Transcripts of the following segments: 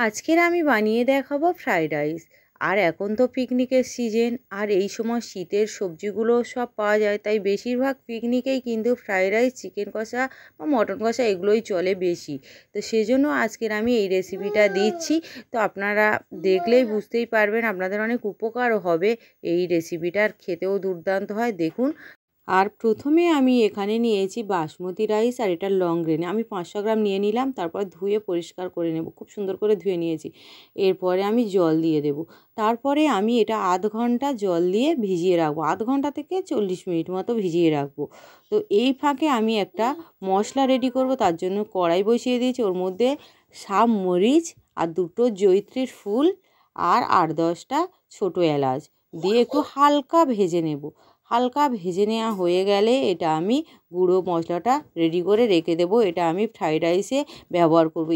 আজকের আমি বানিয়ে দেখাবো ফ্রাইড রাইস। আর এখন তো পিকনিকের সিজন, আর এই সময় শীতের সবজিগুলো সব পাওয়া যায়, তাই বেশিরভাগ পিকনিকেই কিন্তু ফ্রাইড রাইস, চিকেন কষা বা মটন কষা এগুলোই চলে বেশি। তো সেজন্য আজকের আমি এই রেসিপিটা দিচ্ছি। তো আপনারা দেখলেই বুঝতেই পারবেন, আপনাদের অনেক উপকারও হবে। এই রেসিপিটার খেতেও দুর্দান্ত হয়, দেখুন। আর প্রথমে আমি এখানে নিয়েছি বাসমতি রাইস, আর এটা লং গ্রেনে আমি 500 গ্রাম নিয়ে নিলাম। তারপর ধুয়ে পরিষ্কার করে নেব, খুব সুন্দর করে ধুয়ে নিয়েছি। এরপরে আমি জল দিয়ে দেব। তারপরে আমি এটা আধ ঘন্টা জল দিয়ে ভিজিয়ে রাখবো, আধ ঘন্টা থেকে 40 মিনিট মতো ভিজিয়ে রাখবো। তো এই ফাঁকে আমি একটা মশলা রেডি করব। তার জন্য কড়াই বসিয়ে দিয়েছি, ওর মধ্যে সাব মরিচ আর দুটো জয়িত্রীর ফুল আর 8-10টা ছোটো এলাচ দিয়ে একটু হালকা ভেজে নেব। হালকা ভেজে নেওয়া হয়ে গেলে এটা আমি গুঁড়ো মশলাটা রেডি করে রেখে দেবো। এটা আমি ফ্রাইড রাইসে ব্যবহার করব।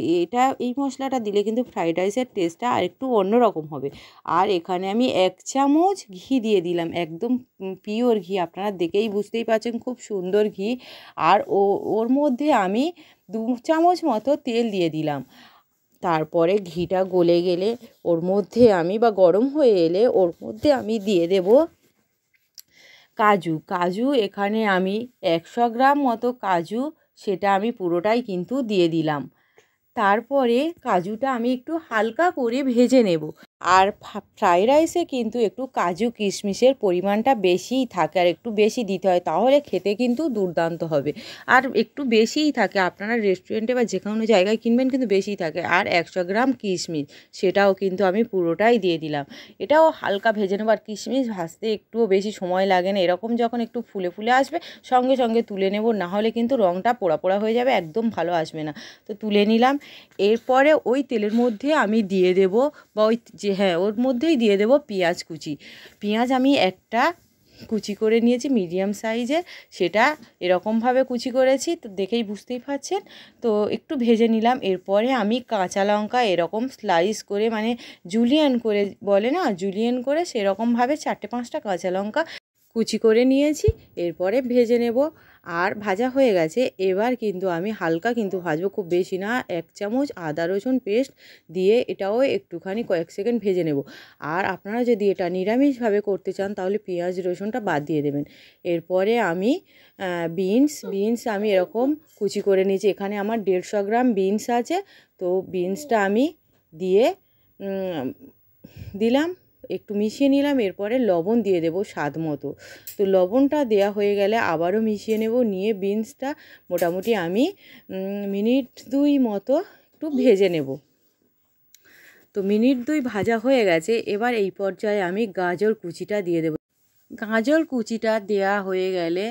এই মশলাটা দিলে কিন্তু ফ্রাইড রাইসের টেস্টটা আরেকটু অন্যরকম হবে। আর এখানে আমি 1 চামচ ঘি দিয়ে দিলাম, একদম পিওর ঘি, আপনারা দেখেই বুঝতেই পারছেন খুব সুন্দর ঘি। আর ওর মধ্যে আমি 2 চামচ মতো তেল দিয়ে দিলাম। তারপরে ঘিটা গলে গেলে ওর মধ্যে আমি গরম হয়ে এলে ওর মধ্যে আমি দিয়ে দেব কাজু। এখানে আমি 100 গ্রাম মতো কাজু, সেটা আমি পুরোটাই কিন্তু দিয়ে দিলাম। তারপরে কাজুটা আমি একটু হালকা করে ভেজে নেব। আর ফ্রাইড রাইসে কিন্তু একটু কাজু কিশমিশের পরিমাণটা বেশিই থাকে, আর একটু বেশি দিতে হয়, তাহলে খেতে কিন্তু দুর্দান্ত হবে। আর একটু বেশিই থাকে, আপনারা রেস্টুরেন্টে বা যে কোনো জায়গায় কিনবেন কিন্তু বেশিই থাকে। আর 100 গ্রাম কিশমিশ, সেটাও কিন্তু আমি পুরোটাই দিয়ে দিলাম। এটাও হালকা ভেজে নেব। আর কিশমিশ ভাজতে একটুও বেশি সময় লাগে না, এরকম যখন একটু ফুলে ফুলে আসবে সঙ্গে সঙ্গে তুলে নেব, না হলে কিন্তু রঙটা পোড়া পোড়া হয়ে যাবে, একদম ভালো আসবে না। তো তুলে নিলাম। এরপরে ওই তেলের মধ্যে আমি দিয়ে দেব, বা ওর মধ্যেই দিয়ে দেব পেঁয়াজ কুচি। পেঁয়াজ আমি একটা কুচি করে নিয়েছি মিডিয়াম সাইজে, সেটা এরকমভাবে কুচি করেছি, তো দেখেই বুঝতেই পারছেন। তো একটু ভেজে নিলাম। এরপরে আমি কাঁচা লঙ্কা এরকম স্লাইস করে, মানে জুলিয়ান করে বলে না, জুলিয়ান করে সেরকমভাবে 4-5টা কাঁচা লঙ্কা কুচি করে নিয়েছি। এরপরে ভেজে নেব। আর ভাজা হয়ে গেছে। এবার কিন্তু আমি হালকা কিন্তু ভাজবো, খুব বেশি না। 1 চামচ আদা রসুন পেস্ট দিয়ে এটাও একটুখানি কয়েক সেকেন্ড ভেজে নেব। আর আপনারা যদি এটা নিরামিষভাবে করতে চান তাহলে পেঁয়াজ রসুনটা বাদ দিয়ে দেবেন। এরপরে আমি বিনস আমি এরকম কুচি করে নিয়েছি। এখানে আমার 150 গ্রাম বিনস আছে। তো বিনসটা আমি দিয়ে দিলাম, একটু মিশিয়ে নিলাম। এরপরে লবণ দিয়ে দেব স্বাদ মতো। তো লবণটা দেয়া হয়ে গেলে আবারও মিশিয়ে নেব। নিয়ে বিনসটা মোটামুটি আমি মিনিট 2 মতো একটু ভেজে নেব। তো মিনিট 2 ভাজা হয়ে গেছে। এবার এই পর্যায়ে আমি গাজর কুচিটা দিয়ে দেব। গাজর কুচিটা দেয়া হয়ে গেলে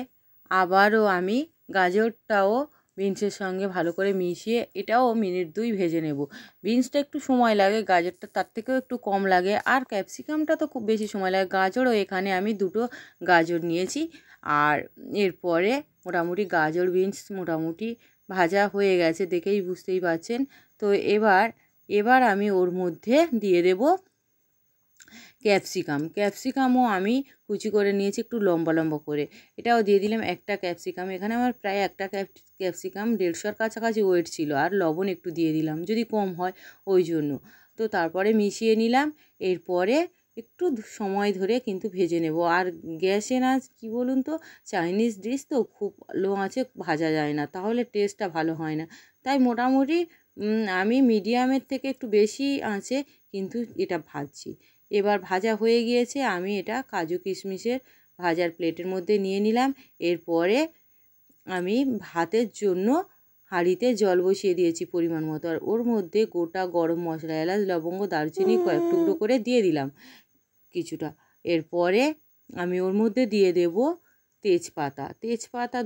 আবারও আমি গাজরটাও বিনসের সঙ্গে ভালো করে মিশিয়ে এটাও মিনিট 2 ভেজে নেব। বিনসটা একটু সময় লাগে, গাজরটা তার থেকেও একটু কম লাগে, আর ক্যাপসিকামটা তো খুব বেশি সময় লাগে। গাজরও এখানে আমি 2টো গাজর নিয়েছি। আর এরপরে মোটামুটি গাজর বিনস মোটামুটি ভাজা হয়ে গেছে, দেখেই বুঝতেই পারছেন। তো এবার আমি ওর মধ্যে দিয়ে দেব ক্যাপসিকামও আমি কুচি করে নিয়েছি একটু লম্বা লম্বা করে, এটাও দিয়ে দিলাম। একটা ক্যাপসিকাম, এখানে আমার প্রায় একটা ক্যাপসিকাম 150-র কাছাকাছি ওয়েট ছিল। আর লবণ একটু দিয়ে দিলাম, যদি কম হয় ওই জন্য। তো তারপরে মিশিয়ে নিলাম। এরপরে একটু সময় ধরে কিন্তু ভেজে নেব। আর গ্যাসে না, কি বলুন তো, চাইনিজ ডিশ তো খুব লো আঁচে ভাজা যায় না, তাহলে টেস্টটা ভালো হয় না। তাই মোটামুটি আমি মিডিয়ামের থেকে একটু বেশি আঁচে কিন্তু এটা ভাজছি। এবার ভাজা হয়ে গিয়েছে, আমি এটা কাজু কিশমিশের ভাজার প্লেটের মধ্যে নিয়ে নিলাম। এরপরে আমি ভাতের জন্য হাঁড়িতে জল বসিয়ে দিয়েছি পরিমাণ মতো। আর ওর মধ্যে গোটা গরম মশলা, এলাচ লবঙ্গ দারচিনি কয়েক টুকরো করে দিয়ে দিলাম কিছুটা। এরপরে আমি ওর মধ্যে দিয়ে দেব তেজপাতা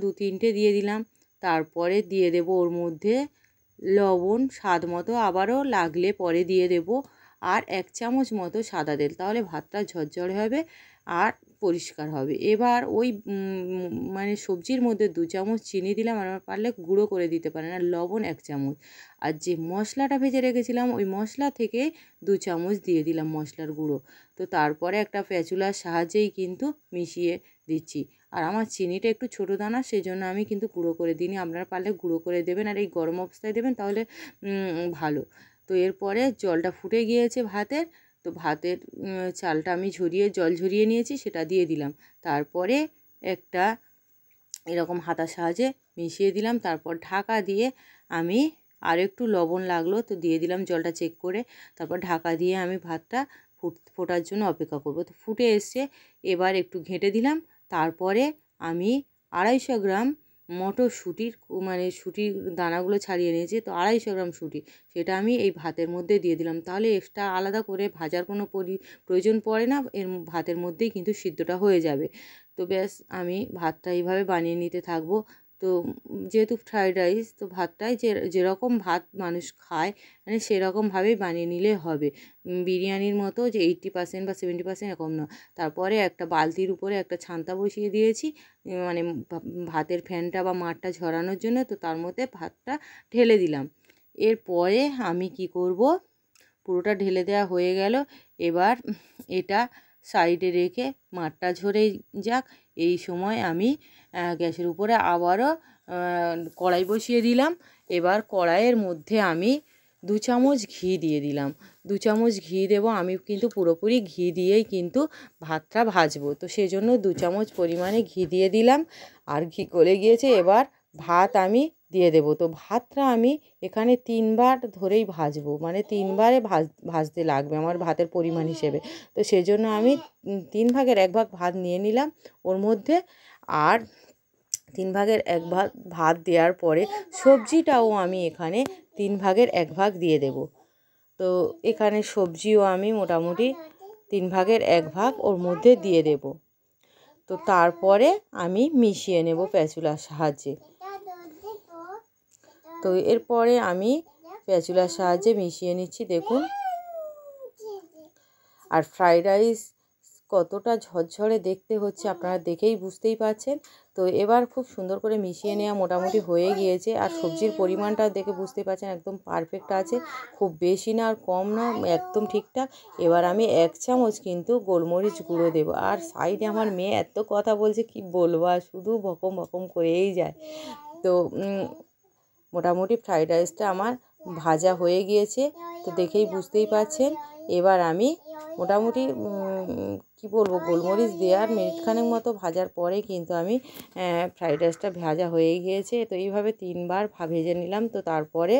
2-3টে দিয়ে দিলাম। তারপরে দিয়ে দেব ওর মধ্যে লবণ স্বাদ মতো, আবারও লাগলে পরে দিয়ে দেব। আর 1 চামচ মতো সাদা তেল, তাহলে ভাতটা ঝরঝরে হবে আর পরিষ্কার হবে। এবার ওই মানে সবজির মধ্যে 2 চামচ চিনি দিলাম, আর পারলে গুঁড়ো করে দিতে পারেন। আর লবণ 1 চামচ। আর যে মশলাটা ভেজে রেখেছিলাম ওই মশলা থেকে 2 চামচ দিয়ে দিলাম মশলার গুঁড়ো। তো তারপরে একটা স্প্যাচুলার সাহায্যেই কিন্তু মিশিয়ে দিচ্ছি। আর আমার চিনিটা একটু ছোটো দানা, সেজন্য আমি কিন্তু গুঁড়ো করে দিইনি, আপনারা পারলে গুঁড়ো করে দেবেন। আর এই গরম অবস্থায় দেবেন, তাহলে ভালো। তো এরপরে জলটা ফুটে গিয়েছে ভাতের, তো ভাতের চালটা আমি জল ঝরিয়ে নিয়েছি, সেটা দিয়ে দিলাম। তারপরে একটা এরকম হাতার সাহায্যে মিশিয়ে দিলাম। তারপর ঢাকা দিয়ে আমি আর একটু লবণ লাগলো তো দিয়ে দিলাম জলটা চেক করে। তারপর ঢাকা দিয়ে আমি ভাতটা ফোটার জন্য অপেক্ষা করব। তো ফুটে এসছে, এবার একটু ঘেঁটে দিলাম। তারপরে আমি 250 গ্রাম মটরশুঁটির শুঁটির দানাগুলো ছাড়িয়ে নিয়েছি, তো 250 গ্রাম শুঁটি সেটা আমি এই ভাতের মধ্যে দিয়ে দিলাম। তাহলে এক্সট্রা আলাদা করে ভাজার কোনো প্রয়োজন পড়ে না, এর ভাতের মধ্যেই কিন্তু সিদ্ধটা হয়ে যাবে। তো ব্যাস আমি ভাতটা এইভাবে বানিয়ে নিতে থাকবো। তো যেহেতু ফ্রাইড রাইস, তো ভাতটায় যেরকম ভাত মানুষ খায় সেরকমভাবেই বানিয়ে নিলে হবে। বিরিয়ানির মতো যে 80% বা 70% এরকম না। তারপরে একটা বালতির উপরে একটা ছান্তা বসিয়ে দিয়েছি, ভাতের ফ্যানটা বা মাড়টা ঝরানোর জন্য। তো তার মধ্যে ভাতটা ঢেলে দিলাম। এরপরে আমি কি করব, পুরোটা ঢেলে দেওয়া হয়ে গেল। এবার এটা সাইডে রেখে মাড়টা ঝরে যাক। এই সময় আমি গ্যাসের উপরে আবারও কড়াই বসিয়ে দিলাম। এবার কড়াইয়ের মধ্যে আমি 2 চামচ ঘি দিয়ে দিলাম। 2 চামচ ঘি দেবো, আমি কিন্তু পুরোপুরি ঘি দিয়েই কিন্তু ভাতটা ভাজবো। তো সেজন্য 2 চামচ পরিমাণে ঘি দিয়ে দিলাম। আর ঘি গলে গিয়েছে, এবার ভাত আমি দিয়ে দেবো। তো ভাতটা আমি এখানে 3 বার ধরেই ভাজবো, 3 বারে ভাজতে লাগবে আমার ভাতের পরিমাণ হিসেবে। তো সেজন্য আমি 3 ভাগের 1 ভাগ ভাত নিয়ে নিলাম ওর মধ্যে। আর 3 ভাগের 1 ভাগ ভাত দেওয়ার পরে সবজিটাও আমি এখানে 3 ভাগের 1 ভাগ দিয়ে দেব। তো এখানে সবজিও আমি মোটামুটি 3 ভাগের 1 ভাগ ওর মধ্যে দিয়ে দেব। তো তারপরে আমি মিশিয়ে নেব স্প্যাচুলার সাহায্যে। তো এরপরে আমি স্প্যাচুলার সাহায্যে মিশিয়ে নিচ্ছি, দেখুন। আর ফ্রাইড রাইস কতটা ঝরঝরে দেখতে হচ্ছে আপনারা দেখেই বুঝতেই পারছেন। তো এবার খুব সুন্দর করে মিশিয়ে নেওয়া মোটামুটি হয়ে গিয়েছে। আর সবজির পরিমাণটাও দেখে বুঝতে পারছেন একদম পারফেক্ট আছে, খুব বেশি না আর কম না, একদম ঠিকঠাক। এবার আমি 1 চামচ কিন্তু গোলমরিচ গুঁড়ো দেবো। আর সাইডে আমার মেয়ে এত কথা বলছে কি বলবো, আর শুধু বকম বকম করেই যায়। তো মোটামুটি ফ্রাইড রাইসটা আমার ভাজা হয়ে গিয়েছে, তো দেখেই বুঝতেই পারছেন। এবার আমি মোটামুটি কি বলবো, গোলমরিচ দেওয়ার মিনিটখানেক মতো ভাজার পরে কিন্তু আমি ফ্রাইড রাইসটা ভাজা হয়ে গিয়েছে। তো এইভাবে 3 বার ভেজে নিলাম। তো তারপরে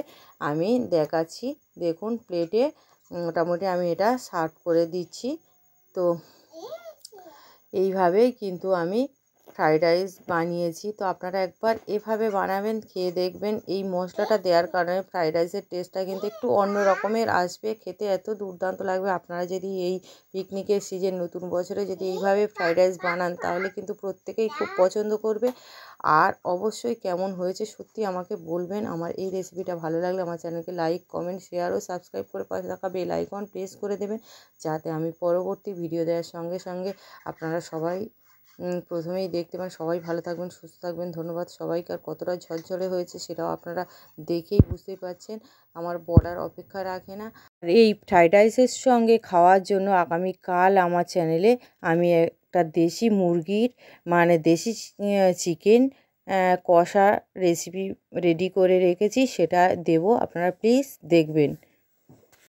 আমি দেখাচ্ছি, দেখুন প্লেটে মোটামুটি আমি এটা সার্ভ করে দিচ্ছি। তো এইভাবেই কিন্তু আমি ফ্রাইড রাইস বানিয়েছি। তো আপনারা একবার এভাবে বানাবেন, খেয়ে দেখবেন। এই মশলাটা দেওয়ার কারণে ফ্রাইড রাইসের টেস্টটা কিন্তু একটু অন্য রকমের আসবে, খেতে এত দুর্দান্ত লাগবে। আপনারা যদি এই পিকনিকের সিজন, নতুন বছরে যদি এইভাবে ফ্রাইড রাইস বানান, তাহলে কিন্তু প্রত্যেকেই খুব পছন্দ করবে। আর অবশ্যই কেমন হয়েছে সত্যি আমাকে বলবেন। আমার এই রেসিপিটা ভালো লাগলে আমার চ্যানেলকে লাইক, কমেন্ট, শেয়ার ও সাবস্ক্রাইব করে পাশে থাকা বেল আইকন প্রেস করে দেবেন, যাতে আমি পরবর্তী ভিডিও দেওয়ার সঙ্গে সঙ্গে আপনারা সবাই প্রথমেই দেখতে পান। সবাই ভালো থাকবেন, সুস্থ থাকবেন। ধন্যবাদ সবাইকে। আর কতটা ঝরঝরে হয়েছে সেটাও আপনারা দেখেই বুঝতেই পারছেন, আমার বলার অপেক্ষা রাখে না। আর এই ফ্রাইড রাইসের সঙ্গে খাওয়ার জন্য আগামীকাল আমার চ্যানেলে আমি একটা দেশি মুরগির দেশি চিকেন কষা রেসিপি রেডি করে রেখেছি, সেটা দেব, আপনারা প্লিজ দেখবেন।